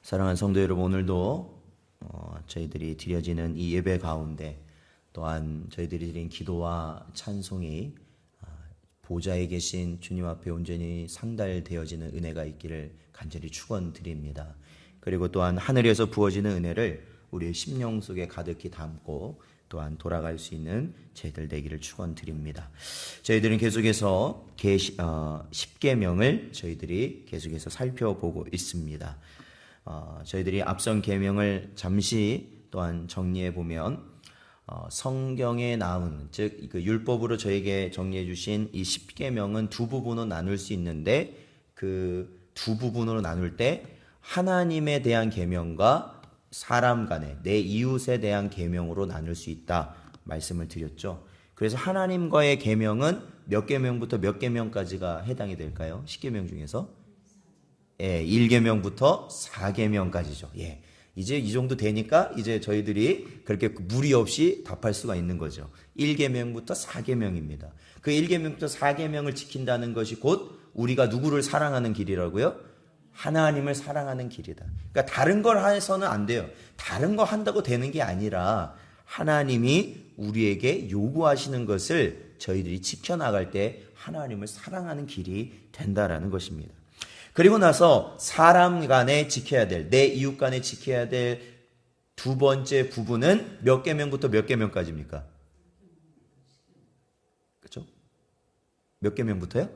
사랑하는 성도 여러분, 오늘도 저희들이 드려지는 이 예배 가운데 또한 저희들이 드린 기도와 찬송이 보좌에 계신 주님 앞에 온전히 상달되어지는 은혜가 있기를 간절히 축원드립니다. 그리고 또한 하늘에서 부어지는 은혜를 우리의 심령 속에 가득히 담고 또한 돌아갈 수 있는 저희들 되기를 축원드립니다. 저희들은 계속해서 10계명을 저희들이 계속해서 살펴보고 있습니다. 저희들이 앞선 계명을 잠시 또한 정리해 보면 성경에 나온 즉 그 율법으로 저에게 정리해 주신 이 10계명은 두 부분으로 나눌 수 있는데 그 두 부분으로 나눌 때 하나님에 대한 계명과 사람 간의 내 이웃에 대한 계명으로 나눌 수 있다 말씀을 드렸죠. 그래서 하나님과의 계명은 몇 계명부터 몇 계명까지가 해당이 될까요? 10계명 중에서 1계명부터 4계명까지죠. 이제 이 정도 되니까 이제 저희들이 그렇게 무리 없이 답할 수가 있는 거죠. 1계명부터 4계명입니다. 그 1계명부터 4계명을 지킨다는 것이 곧 우리가 누구를 사랑하는 길이라고요? 하나님을 사랑하는 길이다. 그러니까 다른 걸 해서는 안 돼요. 다른 거 한다고 되는 게 아니라 하나님이 우리에게 요구하시는 것을 저희들이 지켜나갈 때 하나님을 사랑하는 길이 된다라는 것입니다. 그리고 나서 사람 간에 지켜야 될, 내 이웃 간에 지켜야 될 두 번째 부분은 몇 계명부터 몇 계명까지입니까? 그렇죠? 몇 계명부터요?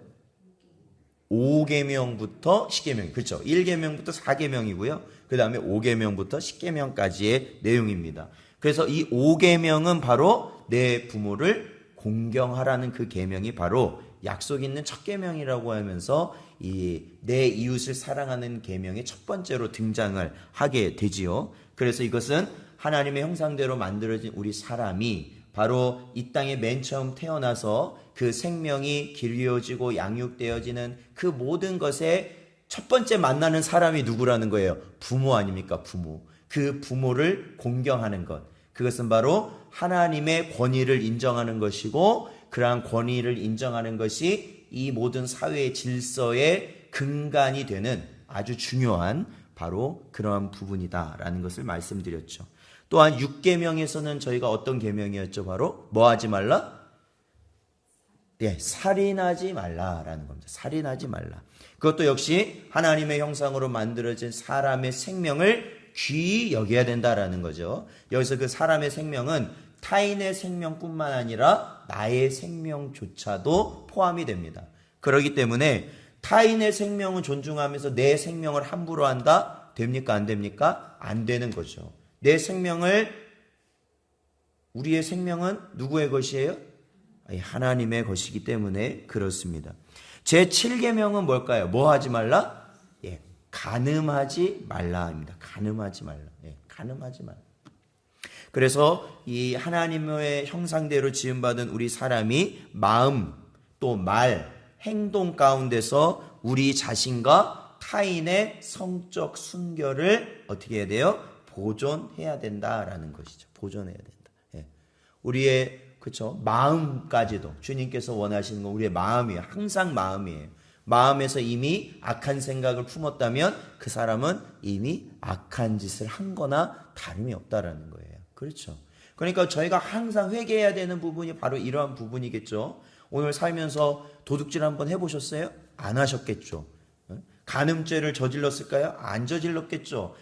5계명부터 10계명. 그렇죠? 1계명부터 4계명이고요. 그 다음에 5계명부터 10계명까지의 내용입니다. 그래서 이 5계명은 바로 내 부모를 공경하라는 그 계명이 바로 약속 있는 첫 계명이라고 하면서 이 내 이웃을 사랑하는 계명의 첫 번째로 등장을 하게 되지요. 그래서 이것은 하나님의 형상대로 만들어진 우리 사람이 바로 이 땅에 맨 처음 태어나서 그 생명이 길려지고 양육되어지는 그 모든 것에 첫 번째 만나는 사람이 누구라는 거예요? 부모 아닙니까? 부모. 그 부모를 공경하는 것. 그것은 바로 하나님의 권위를 인정하는 것이고 그러한 권위를 인정하는 것이 이 모든 사회의 질서의 근간이 되는 아주 중요한 바로 그러한 부분이다라는 것을 말씀드렸죠. 또한 6계명에서는 저희가 어떤 계명이었죠? 바로 뭐 하지 말라? 살인하지 말라라는 겁니다. 살인하지 말라. 그것도 역시 하나님의 형상으로 만들어진 사람의 생명을 귀히 여겨야 된다라는 거죠. 여기서 그 사람의 생명은 타인의 생명뿐만 아니라 나의 생명조차도 포함이 됩니다. 그렇기 때문에 타인의 생명은 존중하면서 내 생명을 함부로 한다? 됩니까? 안 됩니까? 안 되는 거죠. 내 생명을, 우리의 생명은 누구의 것이에요? 하나님의 것이기 때문에 그렇습니다. 제 7계명은 뭘까요? 뭐 하지 말라? 간음하지 말라입니다. 간음하지 말라. 간음하지 말라. 그래서 이 하나님의 형상대로 지음받은 우리 사람이 마음, 또 말, 행동 가운데서 우리 자신과 타인의 성적 순결을 어떻게 해야 돼요? 보존해야 된다라는 것이죠. 보존해야 된다. 우리의 그렇죠? 마음까지도 주님께서 원하시는 건 우리의 마음이에요. 항상 마음이에요. 마음에서 이미 악한 생각을 품었다면 그 사람은 이미 악한 짓을 한 거나 다름이 없다라는 거예요. 그렇죠? 그러니까 저희가 항상 회개해야 되는 부분이 바로 이러한 부분이겠죠. 오늘 살면서 도둑질 한번 해보셨어요? 안 하셨겠죠. 간음죄를 저질렀을까요? 안 저질렀겠죠.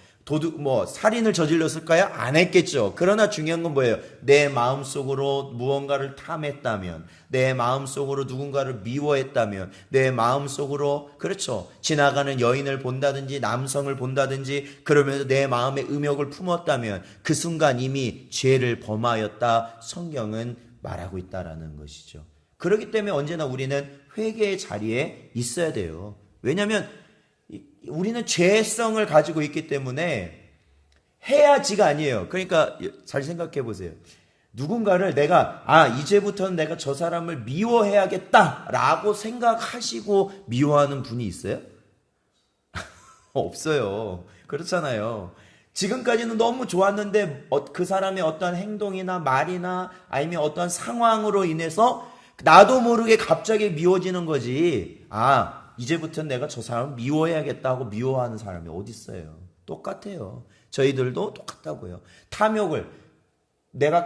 살인을 저질렀을까요? 안 했겠죠. 그러나 중요한 건 뭐예요? 내 마음속으로 무언가를 탐했다면, 내 마음속으로 누군가를 미워했다면, 내 마음속으로, 그렇죠. 지나가는 여인을 본다든지, 남성을 본다든지, 그러면서 내 마음에 음욕을 품었다면, 그 순간 이미 죄를 범하였다. 성경은 말하고 있다라는 것이죠. 그렇기 때문에 언제나 우리는 회개의 자리에 있어야 돼요. 왜냐하면, 우리는 죄성을 가지고 있기 때문에 해야지가 아니에요. 그러니까 잘 생각해 보세요. 누군가를 내가 이제부터는 내가 저 사람을 미워해야겠다라고 생각하시고 미워하는 분이 있어요? 없어요. 그렇잖아요. 지금까지는 너무 좋았는데 그 사람의 어떤 행동이나 말이나 아니면 어떤 상황으로 인해서 나도 모르게 갑자기 미워지는 거지. 이제부터는 내가 저 사람을 미워해야겠다고 미워하는 사람이 어디 있어요? 똑같아요. 저희들도 똑같다고요. 탐욕을 내가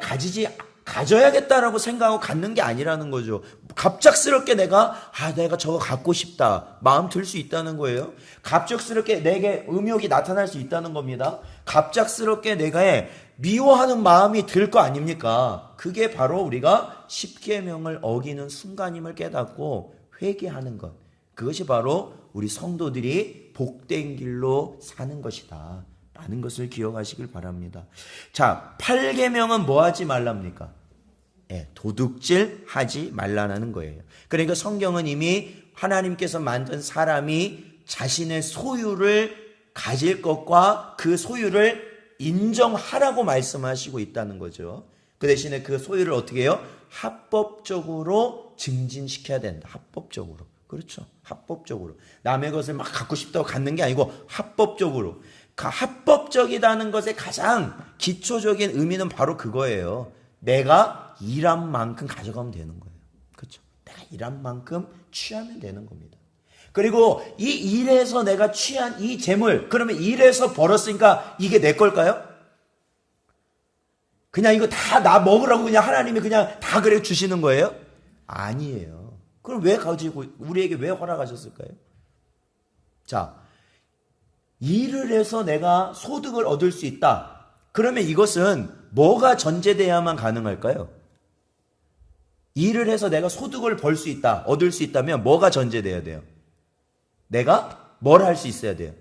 가져야겠다라고 생각하고 갖는 게 아니라는 거죠. 갑작스럽게 내가 저거 갖고 싶다 마음 들 수 있다는 거예요. 갑작스럽게 내게 음욕이 나타날 수 있다는 겁니다. 갑작스럽게 내가 미워하는 마음이 들 거 아닙니까? 그게 바로 우리가 십계명을 어기는 순간임을 깨닫고 회개하는 것. 그것이 바로 우리 성도들이 복된 길로 사는 것이다 라는 것을 기억하시길 바랍니다. 자, 8계명은 뭐 하지 말랍니까? 도둑질 하지 말라는 거예요. 그러니까 성경은 이미 하나님께서 만든 사람이 자신의 소유를 가질 것과 그 소유를 인정하라고 말씀하시고 있다는 거죠. 그 대신에 그 소유를 어떻게 해요? 합법적으로 증진시켜야 된다. 합법적으로. 그렇죠. 합법적으로. 남의 것을 막 갖고 싶다고 갖는 게 아니고 합법적으로. 합법적이라는 것의 가장 기초적인 의미는 바로 그거예요. 내가 일한 만큼 가져가면 되는 거예요. 그렇죠. 내가 일한 만큼 취하면 되는 겁니다. 그리고 이 일에서 내가 취한 이 재물, 그러면 일에서 벌었으니까 이게 내 걸까요? 그냥 이거 다 나 먹으라고 그냥 하나님이 그냥 다 그래 주시는 거예요? 아니에요. 그럼 왜 가지고 우리에게 왜 허락하셨을까요? 자, 일을 해서 내가 소득을 얻을 수 있다. 그러면 이것은 뭐가 전제돼야만 가능할까요? 일을 해서 내가 소득을 벌 수 있다, 얻을 수 있다면 뭐가 전제돼야 돼요? 내가 뭘 할 수 있어야 돼요?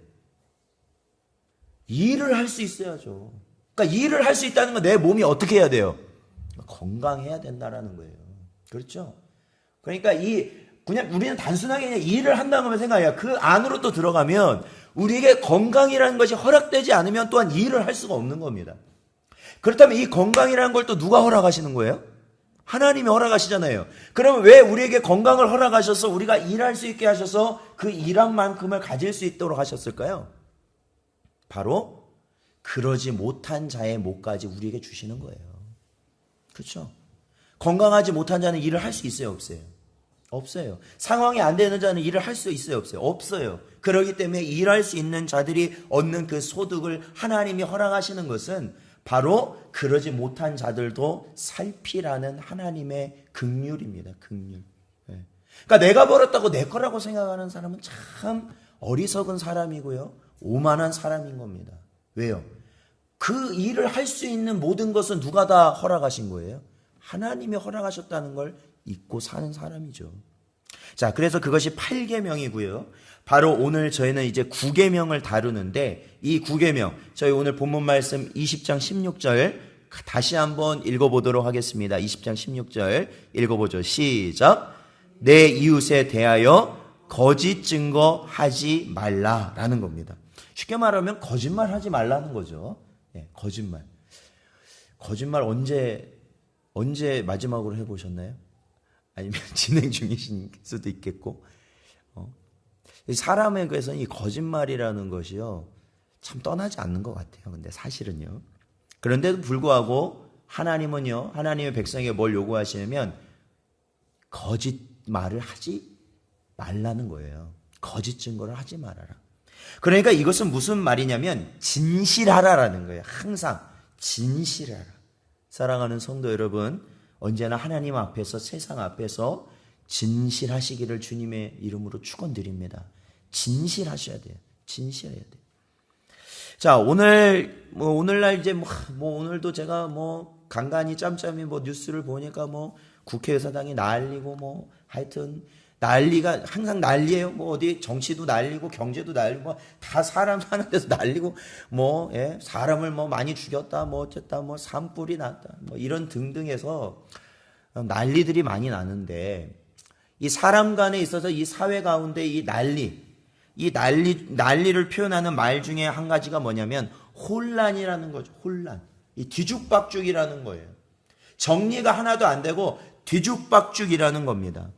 일을 할 수 있어야죠. 그러니까 일을 할 수 있다는 건 내 몸이 어떻게 해야 돼요? 건강해야 된다라는 거예요. 그렇죠? 그러니까 그냥 우리는 단순하게 그냥 일을 한다고만 생각해요. 그 안으로 또 들어가면 우리에게 건강이라는 것이 허락되지 않으면 또한 일을 할 수가 없는 겁니다. 그렇다면 이 건강이라는 걸 또 누가 허락하시는 거예요? 하나님이 허락하시잖아요. 그러면 왜 우리에게 건강을 허락하셔서 우리가 일할 수 있게 하셔서 그 일한 만큼을 가질 수 있도록 하셨을까요? 바로 그러지 못한 자의 목까지 우리에게 주시는 거예요. 그렇죠? 건강하지 못한 자는 일을 할 수 있어요, 없어요? 없어요. 상황이 안 되는 자는 일을 할 수 있어요, 없어요? 없어요. 그렇기 때문에 일할 수 있는 자들이 얻는 그 소득을 하나님이 허락하시는 것은 바로 그러지 못한 자들도 살피라는 하나님의 긍휼입니다. 긍휼. 그러니까 내가 벌었다고 내 거라고 생각하는 사람은 참 어리석은 사람이고요. 오만한 사람인 겁니다. 왜요? 그 일을 할 수 있는 모든 것은 누가 다 허락하신 거예요? 하나님이 허락하셨다는 걸 잊고 사는 사람이죠. 자, 그래서 그것이 8계명이고요. 바로 오늘 저희는 이제 9계명을 다루는데 이 9계명, 저희 오늘 본문 말씀 20장 16절 다시 한번 읽어보도록 하겠습니다. 20장 16절 읽어보죠. 시작. 내 이웃에 대하여 거짓 증거하지 말라라는 겁니다. 쉽게 말하면 거짓말하지 말라는 거죠. 거짓말. 거짓말 언제 마지막으로 해보셨나요? 아니면 진행 중이신 수도 있겠고. 사람에게서는 이 거짓말이라는 것이요, 참 떠나지 않는 것 같아요. 근데 사실은요. 그런데도 불구하고 하나님은요, 하나님의 백성에게 뭘 요구하시냐면 거짓말을 하지 말라는 거예요. 거짓 증거를 하지 말아라. 그러니까 이것은 무슨 말이냐면 진실하라라는 거예요. 항상 진실하라. 사랑하는 성도 여러분, 언제나 하나님 앞에서, 세상 앞에서 진실하시기를 주님의 이름으로 축원드립니다. 진실하셔야 돼요. 진실해야 돼요. 자, 오늘날 이제 오늘도 제가 간간히 짬짬이 뉴스를 보니까 국회의사당이 난리고 하여튼 난리가 항상 난리예요. 어디 정치도 난리고 경제도 난리고 다 사람 사는 데서 난리고 사람을 많이 죽였다 어쨌다 산불이 났다 이런 등등해서 난리들이 많이 나는데, 이 사람 간에 있어서 이 사회 가운데 이 난리를 표현하는 말 중에 한 가지가 뭐냐면 혼란이라는 거죠. 혼란. 이 뒤죽박죽이라는 거예요. 정리가 하나도 안 되고 뒤죽박죽이라는 겁니다.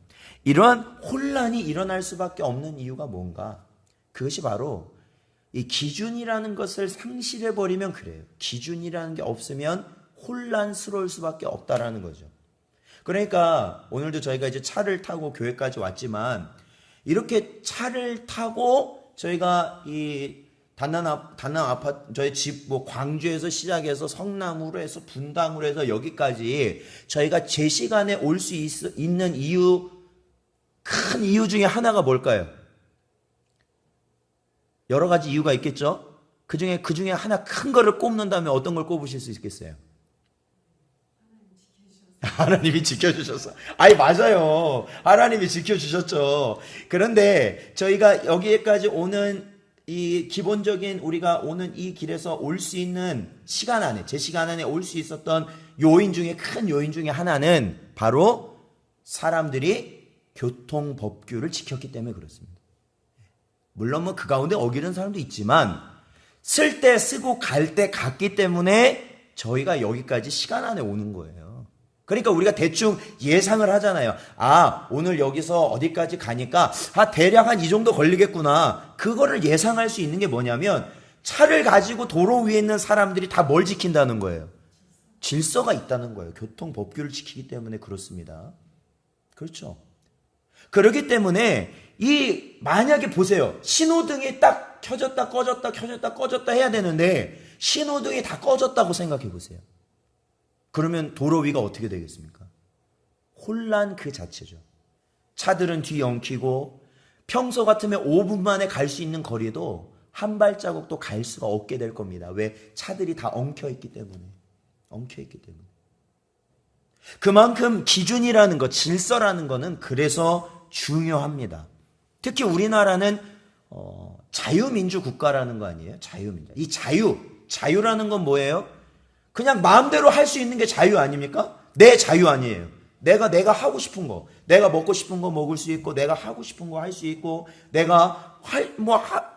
이러한 혼란이 일어날 수밖에 없는 이유가 뭔가? 그것이 바로 이 기준이라는 것을 상실해버리면 그래요. 기준이라는 게 없으면 혼란스러울 수밖에 없다라는 거죠. 그러니까 오늘도 저희가 이제 차를 타고 교회까지 왔지만, 이렇게 차를 타고 저희가 이 단남 아파트, 저희 집, 광주에서 시작해서 성남으로 해서 분당으로 해서 여기까지 저희가 제 시간에 올 수 있는 이유, 큰 이유 중에 하나가 뭘까요? 여러 가지 이유가 있겠죠? 그 중에 하나 큰 거를 꼽는다면 어떤 걸 꼽으실 수 있겠어요? 하나님이 지켜주셨어. 아니, 맞아요. 하나님이 지켜주셨죠. 그런데 저희가 여기까지 오는 이 기본적인 우리가 오는 이 길에서 올 수 있는 시간 안에, 제 시간 안에 올 수 있었던 요인 중에 큰 요인 중에 하나는 바로 사람들이 교통법규를 지켰기 때문에 그렇습니다. 물론 그 가운데 어기는 사람도 있지만 쓸 때 쓰고 갈 때 갔기 때문에 저희가 여기까지 시간 안에 오는 거예요. 그러니까 우리가 대충 예상을 하잖아요. 아, 오늘 여기서 어디까지 가니까 대략 한 이 정도 걸리겠구나. 그거를 예상할 수 있는 게 뭐냐면 차를 가지고 도로 위에 있는 사람들이 다 뭘 지킨다는 거예요? 질서가 있다는 거예요. 교통법규를 지키기 때문에 그렇습니다. 그렇죠. 그렇기 때문에 만약에 보세요. 신호등이 딱 켜졌다 꺼졌다 켜졌다 꺼졌다 해야 되는데 신호등이 다 꺼졌다고 생각해 보세요. 그러면 도로 위가 어떻게 되겠습니까? 혼란 그 자체죠. 차들은 뒤 엉키고 평소 같으면 5분 만에 갈 수 있는 거리도 한 발자국도 갈 수가 없게 될 겁니다. 왜? 차들이 다 엉켜있기 때문에. 그만큼 기준이라는 것, 질서라는 것은 그래서 중요합니다. 특히 우리나라는 자유민주 국가라는 거 아니에요? 자유민주. 이 자유라는 건 뭐예요? 그냥 마음대로 할 수 있는 게 자유 아닙니까? 내 자유 아니에요. 내가 하고 싶은 거, 내가 먹고 싶은 거 먹을 수 있고, 내가 하고 싶은 거 할 수 있고, 내가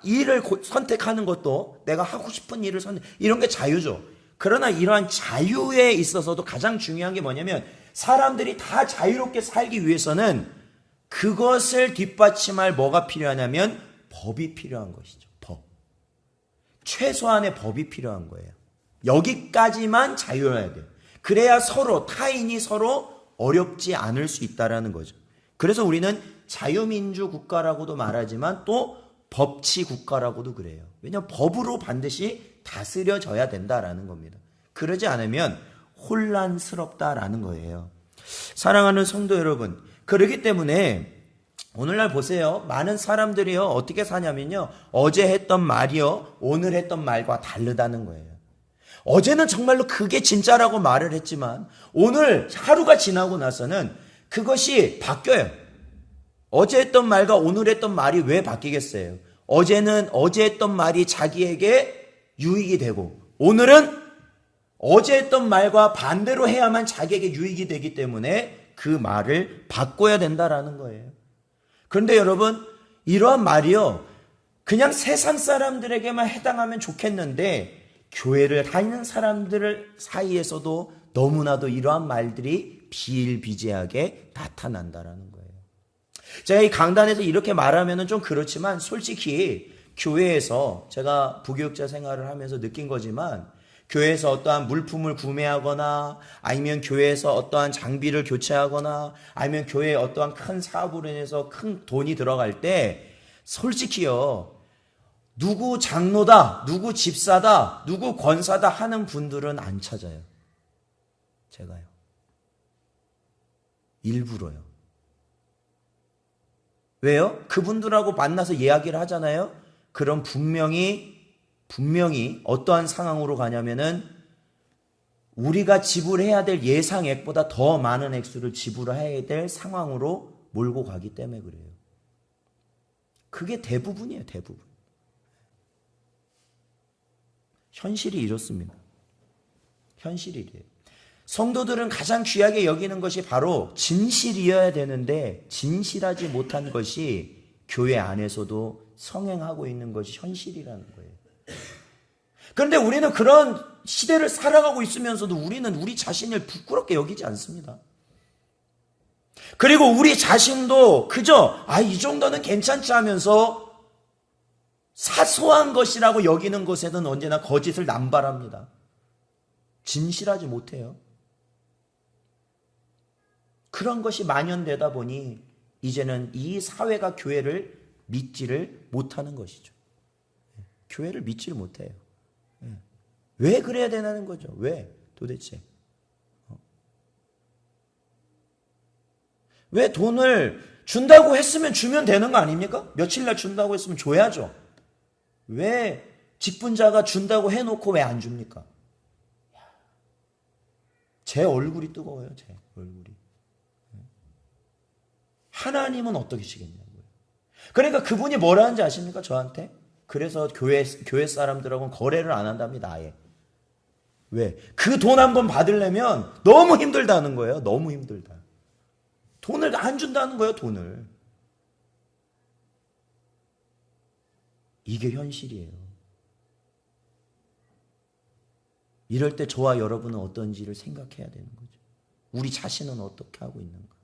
일을 선택하는 것도 내가 하고 싶은 일을 이런 게 자유죠. 그러나 이러한 자유에 있어서도 가장 중요한 게 뭐냐면 사람들이 다 자유롭게 살기 위해서는 그것을 뒷받침할 뭐가 필요하냐면 법이 필요한 것이죠. 법. 최소한의 법이 필요한 거예요. 여기까지만 자유해야 돼요. 그래야 타인이 서로 어렵지 않을 수 있다라는 거죠. 그래서 우리는 자유민주 국가라고도 말하지만 또 법치 국가라고도 그래요. 왜냐하면 법으로 반드시 다스려져야 된다라는 겁니다. 그러지 않으면 혼란스럽다라는 거예요. 사랑하는 성도 여러분, 그렇기 때문에 오늘날 보세요. 많은 사람들이요 어떻게 사냐면요, 어제 했던 말이요 오늘 했던 말과 다르다는 거예요. 어제는 정말로 그게 진짜라고 말을 했지만 오늘 하루가 지나고 나서는 그것이 바뀌어요. 어제 했던 말과 오늘 했던 말이 왜 바뀌겠어요? 어제는 어제 했던 말이 자기에게 유익이 되고 오늘은 어제 했던 말과 반대로 해야만 자기에게 유익이 되기 때문에 그 말을 바꿔야 된다라는 거예요. 그런데 여러분, 이러한 말이요 그냥 세상 사람들에게만 해당하면 좋겠는데 교회를 다니는 사람들 사이에서도 너무나도 이러한 말들이 비일비재하게 나타난다라는 거예요. 제가 이 강단에서 이렇게 말하면 좀 그렇지만 솔직히 교회에서 제가 부교육자 생활을 하면서 느낀 거지만 교회에서 어떠한 물품을 구매하거나 아니면 교회에서 어떠한 장비를 교체하거나 아니면 교회에 어떠한 큰 사업으로 인해서 큰 돈이 들어갈 때 솔직히요 누구 장로다, 누구 집사다, 누구 권사다 하는 분들은 안 찾아요. 제가요. 일부러요. 왜요? 그분들하고 만나서 이야기를 하잖아요. 그럼 분명히 어떠한 상황으로 가냐면은 우리가 지불해야 될 예상액보다 더 많은 액수를 지불해야 될 상황으로 몰고 가기 때문에 그래요. 그게 대부분이에요, 대부분. 현실이 이렇습니다. 현실이 이래요. 성도들은 가장 귀하게 여기는 것이 바로 진실이어야 되는데 진실하지 못한 것이 교회 안에서도 성행하고 있는 것이 현실이라는 거예요. 그런데 우리는 그런 시대를 살아가고 있으면서도 우리는 우리 자신을 부끄럽게 여기지 않습니다. 그리고 우리 자신도 그저 이 정도는 괜찮지 하면서 사소한 것이라고 여기는 것에는 언제나 거짓을 남발합니다. 진실하지 못해요. 그런 것이 만연되다 보니 이제는 이 사회가 교회를 믿지를 못하는 것이죠. 교회를 믿지를 못해요. 왜 그래야 되는 거죠? 왜 도대체? 왜 돈을 준다고 했으면 주면 되는 거 아닙니까? 며칠날 준다고 했으면 줘야죠. 왜 직분자가 준다고 해놓고 왜 안 줍니까? 제 얼굴이 뜨거워요. 제 얼굴이. 하나님은 어떻게 시겠냐고요. 그러니까 그분이 뭐라 하는지 아십니까? 저한테. 그래서 교회 사람들하고는 거래를 안 한답니다. 아예. 왜? 그 돈 한 번 받으려면 너무 힘들다는 거예요. 너무 힘들다. 돈을 안 준다는 거예요. 돈을. 이게 현실이에요. 이럴 때 저와 여러분은 어떤지를 생각해야 되는 거죠. 우리 자신은 어떻게 하고 있는가.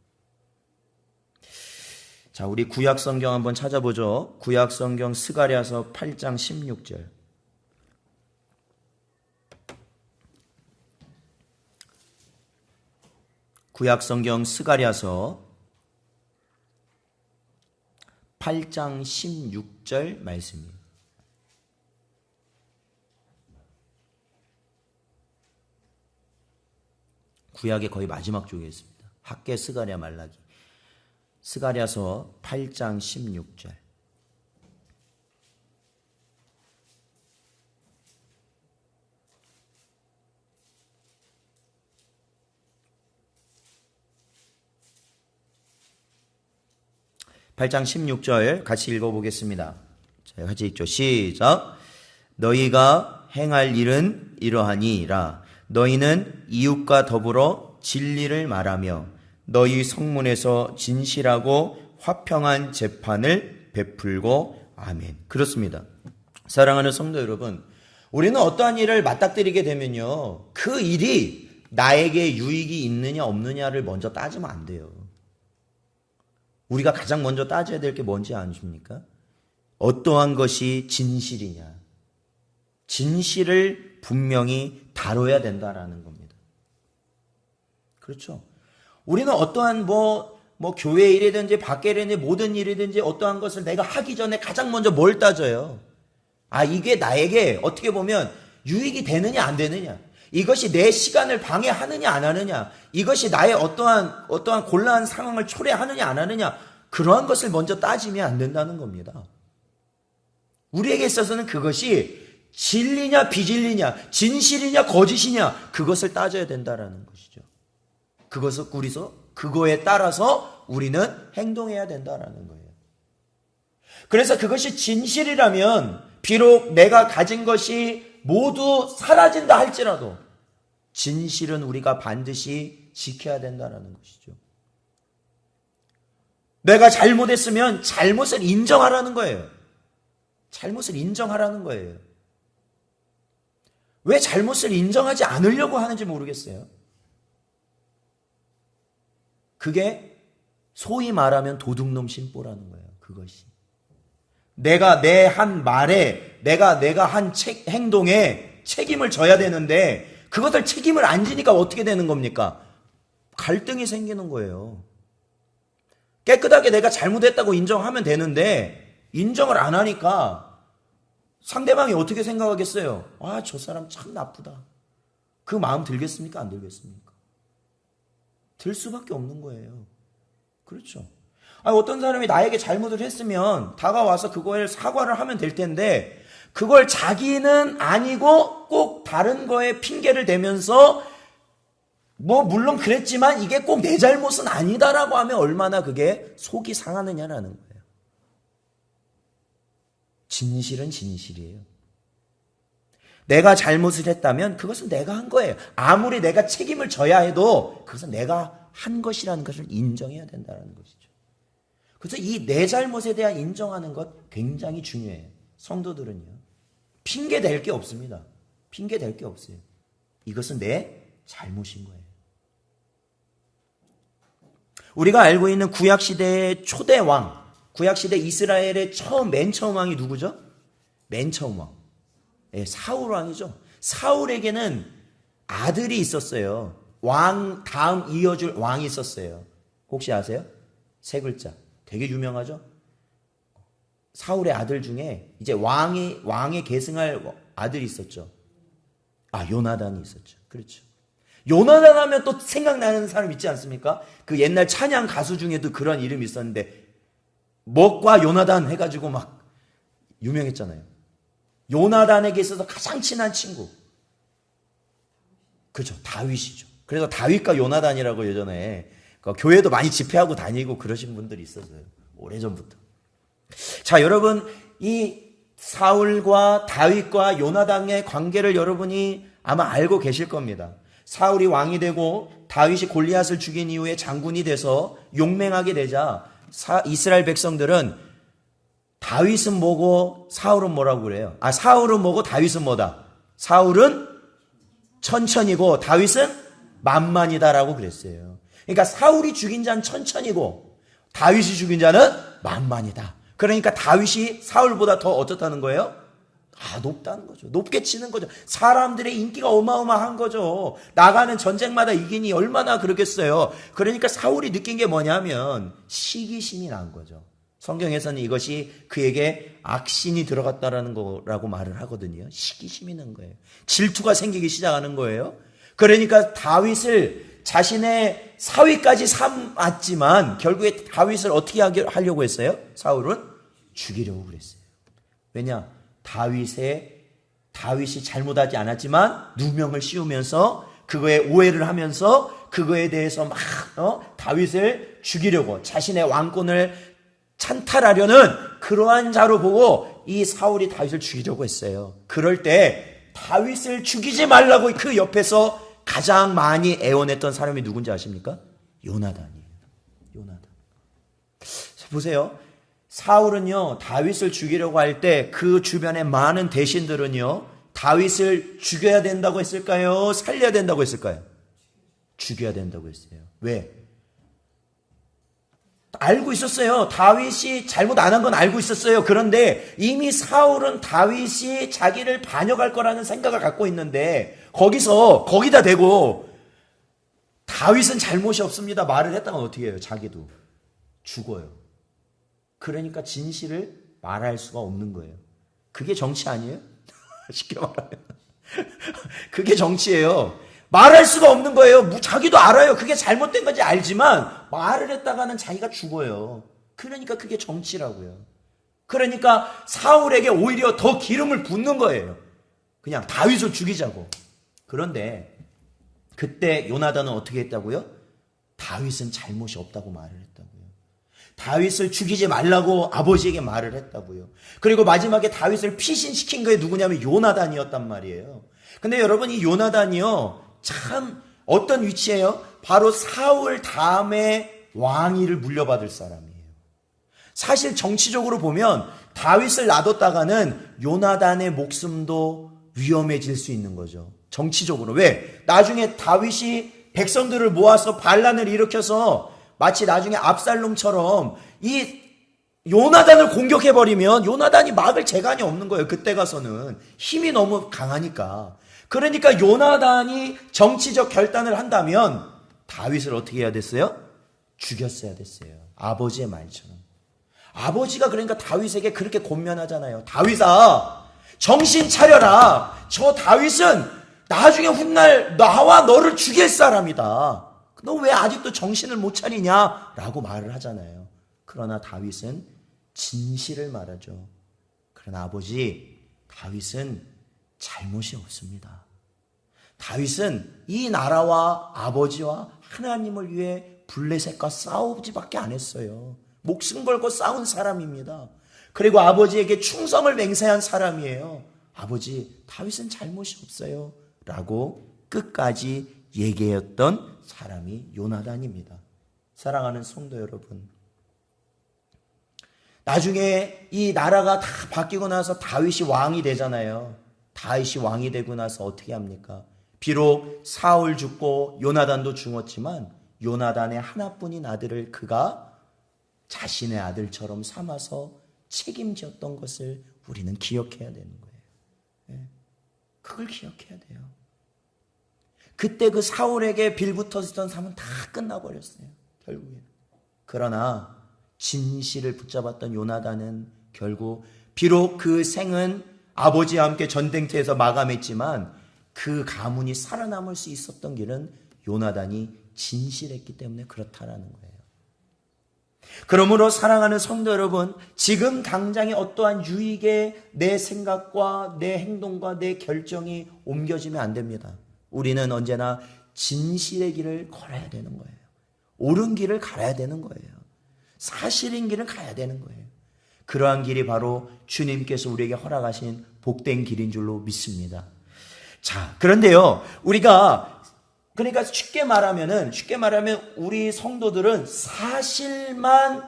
자, 우리 구약 성경 한번 찾아보죠. 구약 성경 스가랴서 8장 16절. 구약 성경 스가랴서 8장 16절 말씀입니다. 구약의 거의 마지막 쪽에 있습니다. 학개, 스가랴, 말라기. 스가랴서 8장 16절. (8장 16절) 같이 읽어보겠습니다. 자, 같이 읽죠. 시작. 너희가 행할 일은 이러하니라. 너희는 이웃과 더불어 진리를 말하며 너희 성문에서 진실하고 화평한 재판을 베풀고 아멘. 그렇습니다. 사랑하는 성도 여러분, 우리는 어떠한 일을 맞닥뜨리게 되면요, 그 일이 나에게 유익이 있느냐 없느냐를 먼저 따지면 안 돼요. 우리가 가장 먼저 따져야 될 게 뭔지 아십니까? 어떠한 것이 진실이냐. 진실을 분명히 다뤄야 된다라는 겁니다. 그렇죠? 우리는 어떠한 교회 일이든지 밖에 일이든지 모든 일이든지 어떠한 것을 내가 하기 전에 가장 먼저 뭘 따져요? 아, 이게 나에게 어떻게 보면 유익이 되느냐 안 되느냐, 이것이 내 시간을 방해하느냐 안 하느냐, 이것이 나의 어떠한 곤란한 상황을 초래하느냐 안 하느냐, 그러한 것을 먼저 따지면 안 된다는 겁니다. 우리에게 있어서는 그것이 진리냐 비진리냐, 진실이냐 거짓이냐, 그것을 따져야 된다는 것이죠. 그거에 따라서 우리는 행동해야 된다는 거예요. 그래서 그것이 진실이라면 비록 내가 가진 것이 모두 사라진다 할지라도 진실은 우리가 반드시 지켜야 된다는 것이죠. 내가 잘못했으면 잘못을 인정하라는 거예요. 잘못을 인정하라는 거예요. 왜 잘못을 인정하지 않으려고 하는지 모르겠어요. 그게 소위 말하면 도둑놈 심보라는 거예요. 그것이. 내가 내 한 말에, 내가 한 행동에 책임을 져야 되는데 그것을 책임을 안 지니까 어떻게 되는 겁니까? 갈등이 생기는 거예요. 깨끗하게 내가 잘못했다고 인정하면 되는데 인정을 안 하니까 상대방이 어떻게 생각하겠어요? 아, 저 사람 참 나쁘다. 그 마음 들겠습니까? 안 들겠습니까? 들 수밖에 없는 거예요. 그렇죠. 어떤 사람이 나에게 잘못을 했으면 다가와서 그거에 사과를 하면 될 텐데 그걸 자기는 아니고 꼭 다른 거에 핑계를 대면서 물론 그랬지만 이게 꼭 내 잘못은 아니다라고 하면 얼마나 그게 속이 상하느냐라는 거예요. 진실은 진실이에요. 내가 잘못을 했다면 그것은 내가 한 거예요. 아무리 내가 책임을 져야 해도 그것은 내가 한 것이라는 것을 인정해야 된다는 것이죠. 그래서 이 내 잘못에 대한 인정하는 것 굉장히 중요해요. 성도들은요, 핑계 댈 게 없습니다. 핑계 댈 게 없어요. 이것은 내 잘못인 거예요. 우리가 알고 있는 구약시대의 초대 왕, 구약시대 이스라엘의 맨 처음 왕이 누구죠? 맨 처음 왕. 네, 사울 왕이죠. 사울에게는 아들이 있었어요. 다음 이어줄 왕이 있었어요. 혹시 아세요? 세 글자. 되게 유명하죠? 사울의 아들 중에 이제 왕에 계승할 아들이 있었죠. 요나단이 있었죠. 그렇죠. 요나단 하면 또 생각나는 사람 있지 않습니까? 그 옛날 찬양 가수 중에도 그런 이름이 있었는데, 먹과 요나단 해가지고 막 유명했잖아요. 요나단에게 있어서 가장 친한 친구. 그렇죠. 다윗이죠. 그래서 다윗과 요나단이라고 예전에 교회도 많이 집회하고 다니고 그러신 분들이 있었어요. 오래전부터. 자, 여러분, 이 사울과 다윗과 요나단의 관계를 여러분이 아마 알고 계실 겁니다. 사울이 왕이 되고 다윗이 골리앗을 죽인 이후에 장군이 돼서 용맹하게 되자 이스라엘 백성들은 다윗은 뭐고 사울은 뭐라고 그래요? 사울은 뭐고 다윗은 뭐다? 사울은 천천히고 다윗은 만만이다라고 그랬어요. 그러니까 사울이 죽인 자는 천천히고 다윗이 죽인 자는 만만이다. 그러니까 다윗이 사울보다 더 어떻다는 거예요? 높다는 거죠. 높게 치는 거죠. 사람들의 인기가 어마어마한 거죠. 나가는 전쟁마다 이기니 얼마나 그러겠어요. 그러니까 사울이 느낀 게 뭐냐면 시기심이 난 거죠. 성경에서는 이것이 그에게 악신이 들어갔다라는 거라고 말을 하거든요. 시기심이 난 거예요. 질투가 생기기 시작하는 거예요. 그러니까 다윗을 자신의 사위까지 삼았지만 결국에 다윗을 어떻게 하려고 했어요? 사울은 죽이려고 그랬어요. 왜냐? 다윗이 잘못하지 않았지만 누명을 씌우면서 그거에 오해를 하면서 그거에 대해서 막 다윗을 죽이려고 자신의 왕권을 찬탈하려는 그러한 자로 보고 이 사울이 다윗을 죽이려고 했어요. 그럴 때 다윗을 죽이지 말라고 그 옆에서 가장 많이 애원했던 사람이 누군지 아십니까? 요나단이에요. 요나단. 보세요. 사울은요, 다윗을 죽이려고 할 때 그 주변의 많은 대신들은요, 다윗을 죽여야 된다고 했을까요? 살려야 된다고 했을까요? 죽여야 된다고 했어요. 왜? 알고 있었어요. 다윗이 잘못 안 한 건 알고 있었어요. 그런데 이미 사울은 다윗이 자기를 반역할 거라는 생각을 갖고 있는데 거기다 대고 다윗은 잘못이 없습니다 말을 했다면 어떻게 해요? 자기도 죽어요. 그러니까 진실을 말할 수가 없는 거예요. 그게 정치 아니에요? 쉽게 말하면 그게 정치예요. 말할 수가 없는 거예요. 자기도 알아요. 그게 잘못된 건지 알지만 말을 했다가는 자기가 죽어요. 그러니까 그게 정치라고요. 그러니까 사울에게 오히려 더 기름을 붓는 거예요. 그냥 다윗을 죽이자고. 그런데 그때 요나단은 어떻게 했다고요? 다윗은 잘못이 없다고 말을 했다고요. 다윗을 죽이지 말라고 아버지에게 말을 했다고요. 그리고 마지막에 다윗을 피신시킨 게 누구냐면 요나단이었단 말이에요. 근데 여러분, 이 요나단이요, 참 어떤 위치예요? 바로 사울 다음에 왕위를 물려받을 사람이에요. 사실 정치적으로 보면 다윗을 놔뒀다가는 요나단의 목숨도 위험해질 수 있는 거죠. 정치적으로. 왜? 나중에 다윗이 백성들을 모아서 반란을 일으켜서 마치 나중에 압살롬처럼 이 요나단을 공격해버리면 요나단이 막을 재간이 없는 거예요. 그때 가서는 힘이 너무 강하니까. 그러니까 요나단이 정치적 결단을 한다면 다윗을 어떻게 해야 됐어요? 죽였어야 됐어요. 아버지의 말처럼. 아버지가 그러니까 다윗에게 그렇게 권면하잖아요. 다윗아, 정신 차려라. 저 다윗은 나중에 훗날 나와 너를 죽일 사람이다. 너 왜 아직도 정신을 못 차리냐? 라고 말을 하잖아요. 그러나 다윗은 진실을 말하죠. 그러나 아버지, 다윗은 잘못이 없습니다. 다윗은 이 나라와 아버지와 하나님을 위해 블레셋과 싸우지밖에 안 했어요. 목숨 걸고 싸운 사람입니다. 그리고 아버지에게 충성을 맹세한 사람이에요. 아버지, 다윗은 잘못이 없어요. 라고 끝까지 얘기했던 사람이 요나단입니다. 사랑하는 성도 여러분, 나중에 이 나라가 다 바뀌고 나서 다윗이 왕이 되잖아요. 다윗이 왕이 되고 나서 어떻게 합니까? 비록 사울 죽고 요나단도 죽었지만 요나단의 하나뿐인 아들을 그가 자신의 아들처럼 삼아서 책임졌던 것을 우리는 기억해야 되는 거예요. 그걸 기억해야 돼요. 그때 그 사울에게 빌붙었던 삶은 다 끝나버렸어요. 결국에. 그러나 진실을 붙잡았던 요나단은 결국 비록 그 생은 아버지와 함께 전쟁터에서 마감했지만 그 가문이 살아남을 수 있었던 길은 요나단이 진실했기 때문에 그렇다라는 거예요. 그러므로 사랑하는 성도 여러분, 지금 당장의 어떠한 유익에 내 생각과 내 행동과 내 결정이 옮겨지면 안 됩니다. 우리는 언제나 진실의 길을 걸어야 되는 거예요. 옳은 길을 갈아야 되는 거예요. 사실인 길을 가야 되는 거예요. 그러한 길이 바로 주님께서 우리에게 허락하신 복된 길인 줄로 믿습니다. 자, 그런데요, 그러니까 쉽게 말하면 우리 성도들은 사실만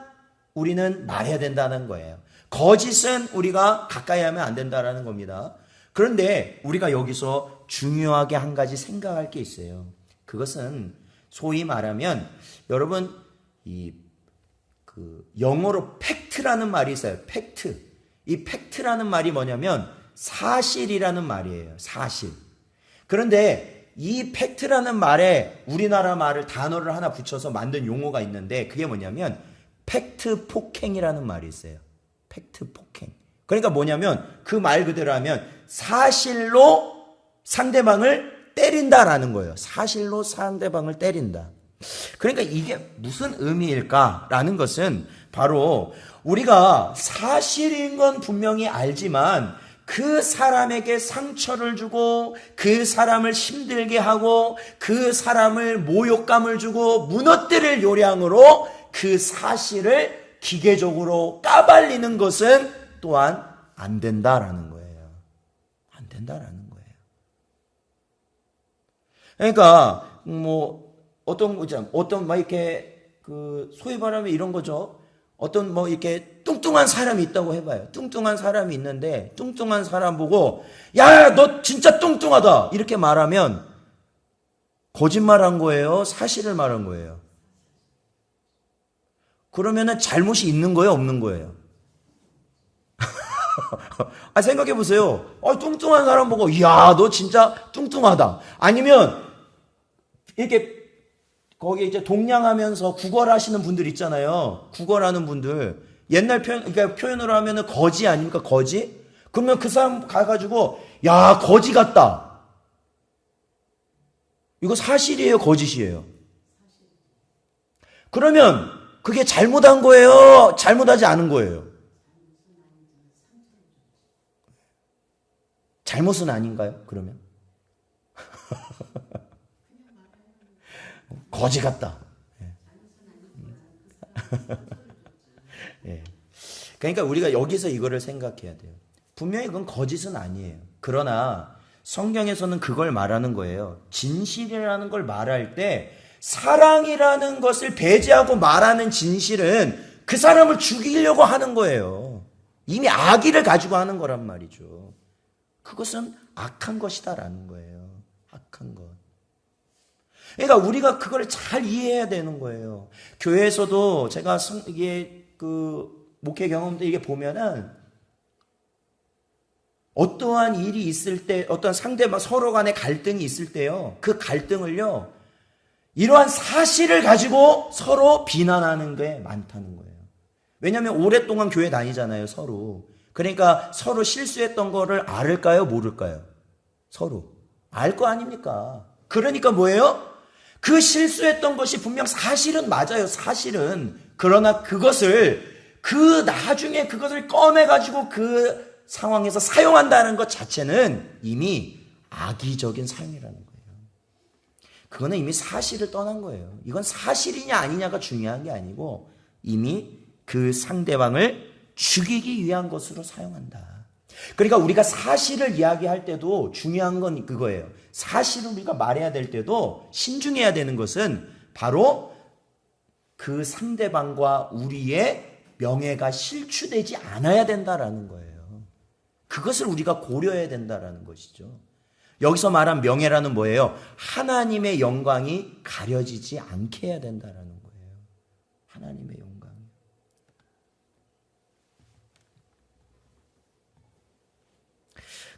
우리는 말해야 된다는 거예요. 거짓은 우리가 가까이 하면 안 된다는 겁니다. 그런데 우리가 여기서 중요하게 한 가지 생각할 게 있어요. 그것은 소위 말하면 여러분 영어로 팩트라는 말이 있어요. 팩트. 이 팩트라는 말이 뭐냐면 사실이라는 말이에요. 사실. 그런데 이 팩트라는 말에 우리나라 말을 단어를 하나 붙여서 만든 용어가 있는데 그게 뭐냐면 팩트 폭행이라는 말이 있어요. 팩트 폭행. 그러니까 뭐냐면 그 말 그대로 하면 사실로 상대방을 때린다라는 거예요. 사실로 상대방을 때린다. 그러니까 이게 무슨 의미일까라는 것은 바로 우리가 사실인 건 분명히 알지만 그 사람에게 상처를 주고 그 사람을 힘들게 하고 그 사람을 모욕감을 주고 무너뜨릴 요량으로 그 사실을 기계적으로 까발리는 것은 또한 안 된다라는 거예요. 안 된다라는 거예요. 그러니까 어떤 막 이렇게 소위 말하면 이런 거죠. 어떤 이렇게 뚱뚱한 사람이 있다고 해봐요. 뚱뚱한 사람이 있는데 뚱뚱한 사람 보고 야, 너 진짜 뚱뚱하다 이렇게 말하면 거짓말한 거예요? 사실을 말한 거예요? 그러면은 잘못이 있는 거예요? 없는 거예요? 생각해 보세요. 뚱뚱한 사람 보고 야, 너 진짜 뚱뚱하다. 아니면 이렇게 거기 이제 동냥하면서 구걸하시는 분들 있잖아요. 구걸하는 분들. 옛날 그러니까 표현으로 하면은 거지 아닙니까? 거지? 그러면 그 사람 가가지고, 야, 거지 같다. 이거 사실이에요? 거짓이에요? 그러면 그게 잘못한 거예요? 잘못하지 않은 거예요? 잘못은 아닌가요? 그러면? 거지 같다. 예. 그러니까 우리가 여기서 이거를 생각해야 돼요. 분명히 그건 거짓은 아니에요. 그러나 성경에서는 그걸 말하는 거예요. 진실이라는 걸 말할 때 사랑이라는 것을 배제하고 말하는 진실은 그 사람을 죽이려고 하는 거예요. 이미 악의를 가지고 하는 거란 말이죠. 그것은 악한 것이다라는 거예요. 악한 것. 그러니까 우리가 그걸 잘 이해해야 되는 거예요. 교회에서도 제가 이게 목회 경험도 이게 보면은 어떠한 일이 있을 때, 어떤 상대방 서로 간의 갈등이 있을 때요, 그 갈등을요, 이러한 사실을 가지고 서로 비난하는 게 많다는 거예요. 왜냐하면 오랫동안 교회 다니잖아요, 서로. 그러니까 서로 실수했던 거를 알을까요, 모를까요? 서로. 알 거 아닙니까? 그러니까 뭐예요? 그 실수했던 것이 분명 사실은 맞아요, 사실은. 그러나 나중에 그것을 꺼내가지고 그 상황에서 사용한다는 것 자체는 이미 악의적인 사용이라는 거예요. 그거는 이미 사실을 떠난 거예요. 이건 사실이냐 아니냐가 중요한 게 아니고 이미 그 상대방을 죽이기 위한 것으로 사용한다. 그러니까 우리가 사실을 이야기할 때도 중요한 건 그거예요. 사실을 우리가 말해야 될 때도 신중해야 되는 것은 바로 그 상대방과 우리의 명예가 실추되지 않아야 된다라는 거예요. 그것을 우리가 고려해야 된다라는 것이죠. 여기서 말한 명예라는 뭐예요? 하나님의 영광이 가려지지 않게 해야 된다라는 거예요. 하나님의 영광.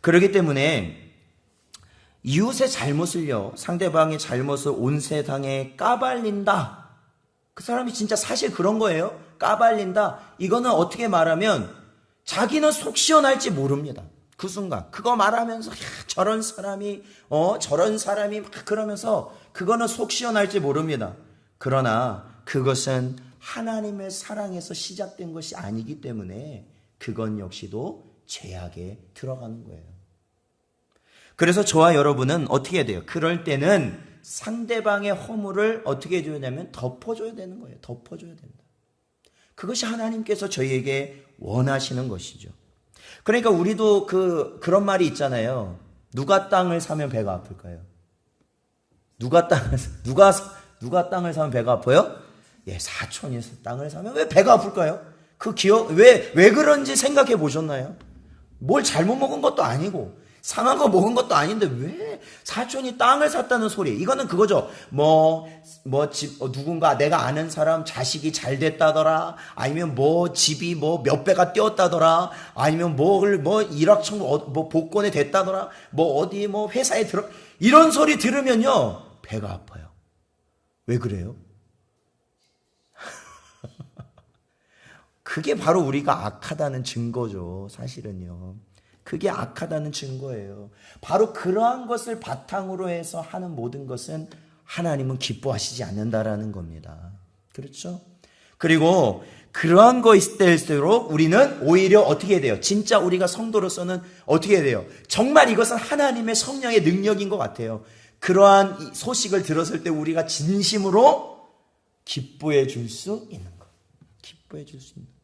그렇기 때문에 이웃의 잘못을요, 상대방의 잘못을 온 세상에 까발린다. 그 사람이 진짜 사실 그런 거예요. 까발린다. 이거는 어떻게 말하면 자기는 속 시원할지 모릅니다. 그 순간 그거 말하면서 저런 사람이 막 그러면서 그거는 속 시원할지 모릅니다. 그러나 그것은 하나님의 사랑에서 시작된 것이 아니기 때문에 그건 역시도 죄악에 들어가는 거예요. 그래서 저와 여러분은 어떻게 해야 돼요? 그럴 때는 상대방의 허물을 어떻게 해줘야 되냐면 덮어줘야 되는 거예요. 덮어줘야 된다. 그것이 하나님께서 저희에게 원하시는 것이죠. 그러니까 우리도 그런 말이 있잖아요. 누가 땅을 사면 배가 아플까요? 누가 땅을 사면 배가 아파요? 예, 사촌이 땅을 사면 왜 배가 아플까요? 왜 그런지 생각해 보셨나요? 뭘 잘못 먹은 것도 아니고, 상한 거 먹은 것도 아닌데, 왜 사촌이 땅을 샀다는 소리? 이거는 그거죠. 누군가 내가 아는 사람 자식이 잘 됐다더라, 아니면 집이 몇 배가 뛰었다더라, 아니면 일확천금, 복권에 됐다더라, 어디 회사에 이런 소리 들으면요, 배가 아파요. 왜 그래요? 그게 바로 우리가 악하다는 증거죠. 사실은요. 그게 악하다는 증거예요. 바로 그러한 것을 바탕으로 해서 하는 모든 것은 하나님은 기뻐하시지 않는다라는 겁니다. 그렇죠? 그리고 그러한 것일수록 우리는 오히려 어떻게 해야 돼요? 진짜 우리가 성도로서는 어떻게 해야 돼요? 정말 이것은 하나님의 성령의 능력인 것 같아요. 그러한 소식을 들었을 때 우리가 진심으로 기뻐해 줄 수 있는 것. 기뻐해 줄 수 있는 것.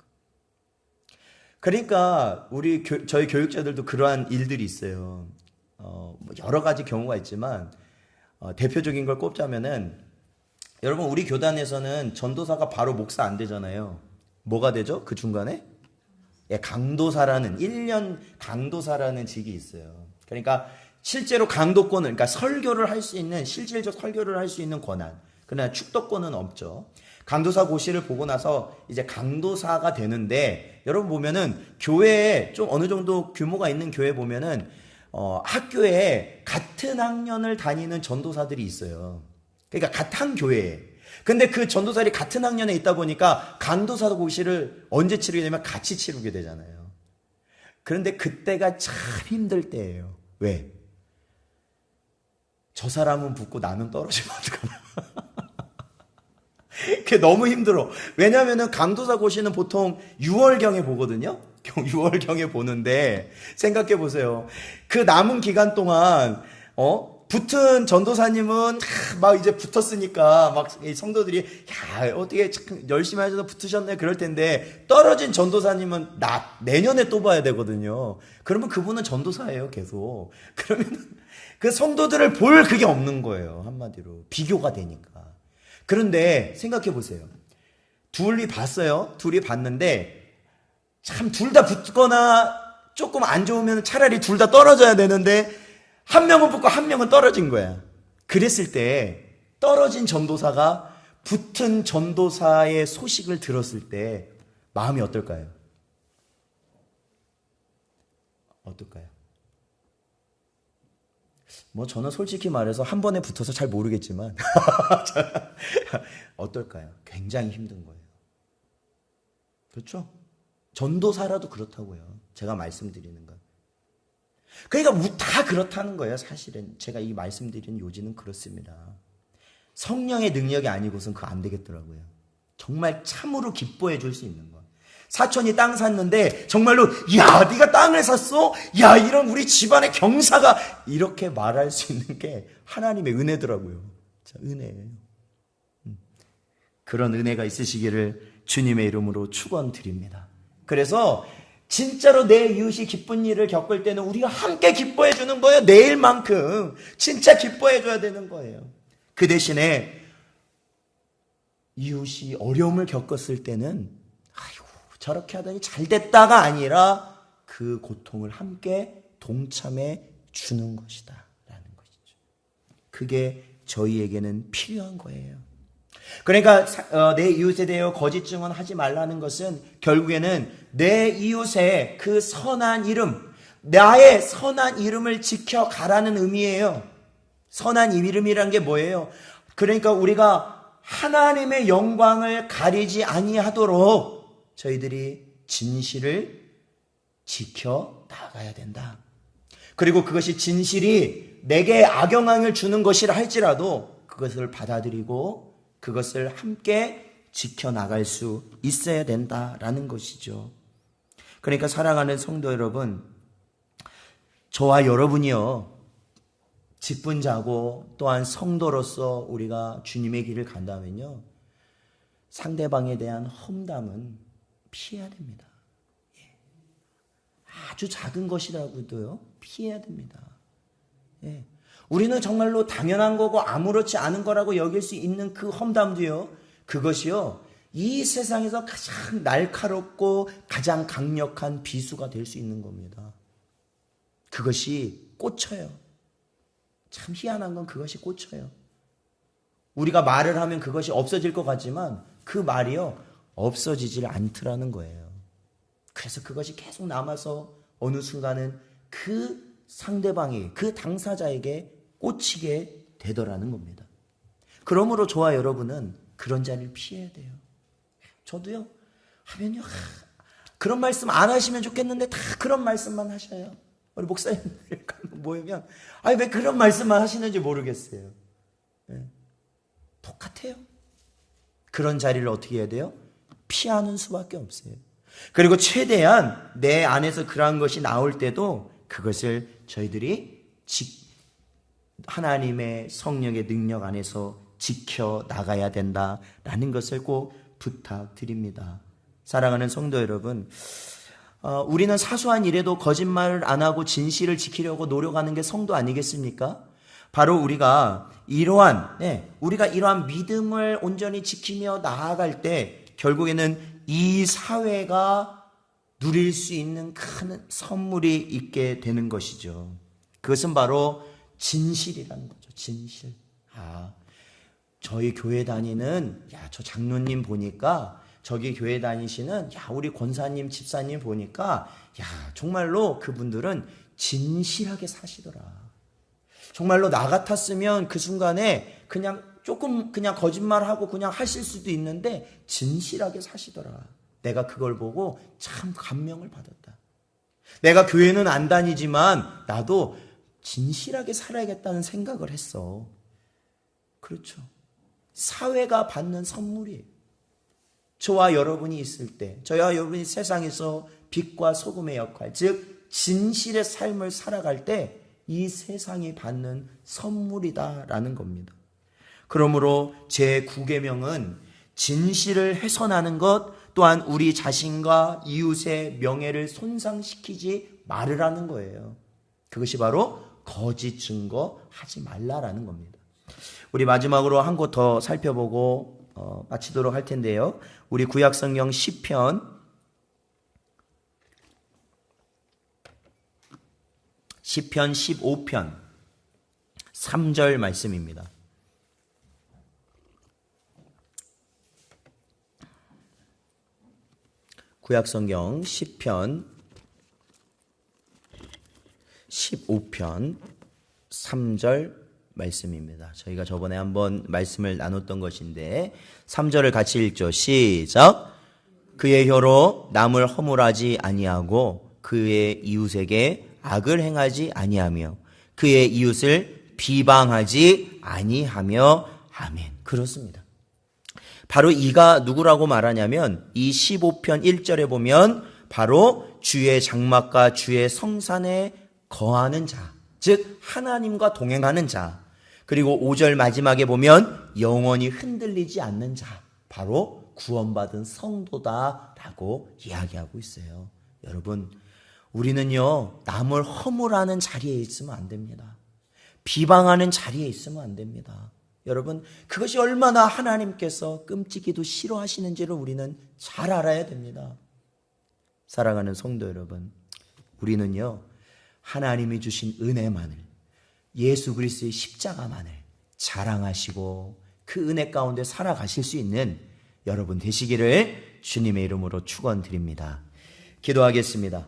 그러니까 저희 교육자들도 그러한 일들이 있어요. 여러 가지 경우가 있지만 대표적인 걸 꼽자면은 여러분 우리 교단에서는 전도사가 바로 목사 안 되잖아요. 뭐가 되죠? 그 중간에? 예, 강도사라는 1년 강도사라는 직이 있어요. 그러니까 실제로 강도권을 그러니까 설교를 할 수 있는 실질적 설교를 할 수 있는 권한. 그러나 축도권은 없죠. 강도사 고시를 보고 나서 이제 강도사가 되는데 여러분 보면은 교회에 좀 어느 정도 규모가 있는 교회 보면은 학교에 같은 학년을 다니는 전도사들이 있어요. 그러니까 같은 교회에. 근데 그 전도사들이 같은 학년에 있다 보니까 강도사 고시를 언제 치르게 되면 같이 치르게 되잖아요. 그런데 그때가 참 힘들 때예요. 왜? 저 사람은 붙고 나는 떨어지면 어떡하나. 그게 너무 힘들어. 왜냐면은 강도사 고시는 보통 6월경에 보거든요. 6월경에 보는데 생각해 보세요. 그 남은 기간 동안 붙은 전도사님은 막 이제 붙었으니까 막 성도들이 어떻게 열심히 하셔서 붙으셨네 그럴 텐데 떨어진 전도사님은 내년에 또 봐야 되거든요. 그러면 그분은 전도사예요 계속. 그러면 그 성도들을 볼 그게 없는 거예요. 한마디로 비교가 되니까. 그런데 생각해 보세요. 둘이 봤어요. 둘이 봤는데 참 둘 다 붙거나 조금 안 좋으면 차라리 둘 다 떨어져야 되는데 한 명은 붙고 한 명은 떨어진 거야. 그랬을 때 떨어진 전도사가 붙은 전도사의 소식을 들었을 때 마음이 어떨까요? 어떨까요? 저는 솔직히 말해서 한 번에 붙어서 잘 모르겠지만 어떨까요? 굉장히 힘든 거예요. 그렇죠? 전도사라도 그렇다고요. 제가 말씀드리는 건. 그러니까 다 그렇다는 거예요. 사실은 제가 이 말씀드리는 요지는 그렇습니다. 성령의 능력이 아니고선 그거 안 되겠더라고요. 정말 참으로 기뻐해 줄 수 있는 거. 사촌이 땅 샀는데 정말로 야 네가 땅을 샀어? 야 이런 우리 집안의 경사가 이렇게 말할 수 있는 게 하나님의 은혜더라고요. 자, 은혜예요. 그런 은혜가 있으시기를 주님의 이름으로 축원드립니다. 그래서 진짜로 내 이웃이 기쁜 일을 겪을 때는 우리가 함께 기뻐해 주는 거예요. 내일만큼 진짜 기뻐해 줘야 되는 거예요. 그 대신에 이웃이 어려움을 겪었을 때는 저렇게 하더니 잘 됐다가 아니라 그 고통을 함께 동참해 주는 것이다 라는 것이죠. 그게 저희에게는 필요한 거예요. 그러니까 내 이웃에 대하여 거짓 증언하지 말라는 것은 결국에는 내 이웃의 그 선한 이름, 나의 선한 이름을 지켜가라는 의미예요. 선한 이름이란 게 뭐예요? 그러니까 우리가 하나님의 영광을 가리지 아니하도록 저희들이 진실을 지켜 나가야 된다. 그리고 그것이 진실이 내게 악영향을 주는 것이라 할지라도 그것을 받아들이고 그것을 함께 지켜나갈 수 있어야 된다라는 것이죠. 그러니까 사랑하는 성도 여러분, 저와 여러분이요, 직분자고 또한 성도로서 우리가 주님의 길을 간다면요, 상대방에 대한 험담은 피해야 됩니다. 아주 작은 것이라고도요, 피해야 됩니다. 우리는 정말로 당연한 거고 아무렇지 않은 거라고 여길 수 있는 그 험담도요, 그것이요, 이 세상에서 가장 날카롭고 가장 강력한 비수가 될 수 있는 겁니다. 그것이 꽂혀요. 참 희한한 건 그것이 꽂혀요. 우리가 말을 하면 그것이 없어질 것 같지만 그 말이요, 없어지질 않더라는 거예요. 그래서 그것이 계속 남아서 어느 순간은 그 상대방이, 그 당사자에게 꽂히게 되더라는 겁니다. 그러므로 저와 여러분은 그런 자리를 피해야 돼요. 저도요, 하면요, 그런 말씀 안 하시면 좋겠는데 다 그런 말씀만 하셔요. 우리 목사님들 모이면, 왜 그런 말씀만 하시는지 모르겠어요. 똑같아요. 그런 자리를 어떻게 해야 돼요? 피하는 수밖에 없어요. 그리고 최대한 내 안에서 그러한 것이 나올 때도 그것을 저희들이 하나님의 성령의 능력 안에서 지켜나가야 된다라는 것을 꼭 부탁드립니다. 사랑하는 성도 여러분, 우리는 사소한 일에도 거짓말을 안 하고 진실을 지키려고 노력하는 게 성도 아니겠습니까? 바로 우리가 이러한 믿음을 온전히 지키며 나아갈 때 결국에는 이 사회가 누릴 수 있는 큰 선물이 있게 되는 것이죠. 그것은 바로 진실이라는 거죠. 진실. 저희 교회 다니는, 저 장로님 보니까, 저기 교회 다니시는, 우리 권사님, 집사님 보니까, 정말로 그분들은 진실하게 사시더라. 정말로 나 같았으면 그 순간에 그냥 거짓말하고 그냥 하실 수도 있는데 진실하게 사시더라. 내가 그걸 보고 참 감명을 받았다. 내가 교회는 안 다니지만 나도 진실하게 살아야겠다는 생각을 했어. 그렇죠. 사회가 받는 선물이에요. 저와 여러분이 있을 때, 저와 여러분이 세상에서 빛과 소금의 역할, 즉 진실의 삶을 살아갈 때 이 세상이 받는 선물이다라는 겁니다. 그러므로 제9계명은 진실을 훼손하는 것, 또한 우리 자신과 이웃의 명예를 손상시키지 말으라는 거예요. 그것이 바로 거짓 증거하지 말라라는 겁니다. 우리 마지막으로 한 곳 더 살펴보고 마치도록 할 텐데요. 우리 구약성경 시편 15편 3절 말씀입니다. 구약성경 시편 15편 3절 말씀입니다. 저희가 저번에 한번 말씀을 나눴던 것인데 3절을 같이 읽죠. 시작. 그의 혀로 남을 허물하지 아니하고 그의 이웃에게 악을 행하지 아니하며 그의 이웃을 비방하지 아니하며 아멘. 그렇습니다. 바로 이가 누구라고 말하냐면 이 15편 1절에 보면 바로 주의 장막과 주의 성산에 거하는 자, 즉 하나님과 동행하는 자, 그리고 5절 마지막에 보면 영원히 흔들리지 않는 자, 바로 구원받은 성도다라고 이야기하고 있어요. 여러분, 우리는요, 남을 허물하는 자리에 있으면 안 됩니다. 비방하는 자리에 있으면 안 됩니다. 여러분, 그것이 얼마나 하나님께서 끔찍이도 싫어하시는지를 우리는 잘 알아야 됩니다. 사랑하는 성도 여러분, 우리는요, 하나님이 주신 은혜만을, 예수 그리스도의 십자가만을 자랑하시고 그 은혜 가운데 살아가실 수 있는 여러분 되시기를 주님의 이름으로 축원드립니다. 기도하겠습니다.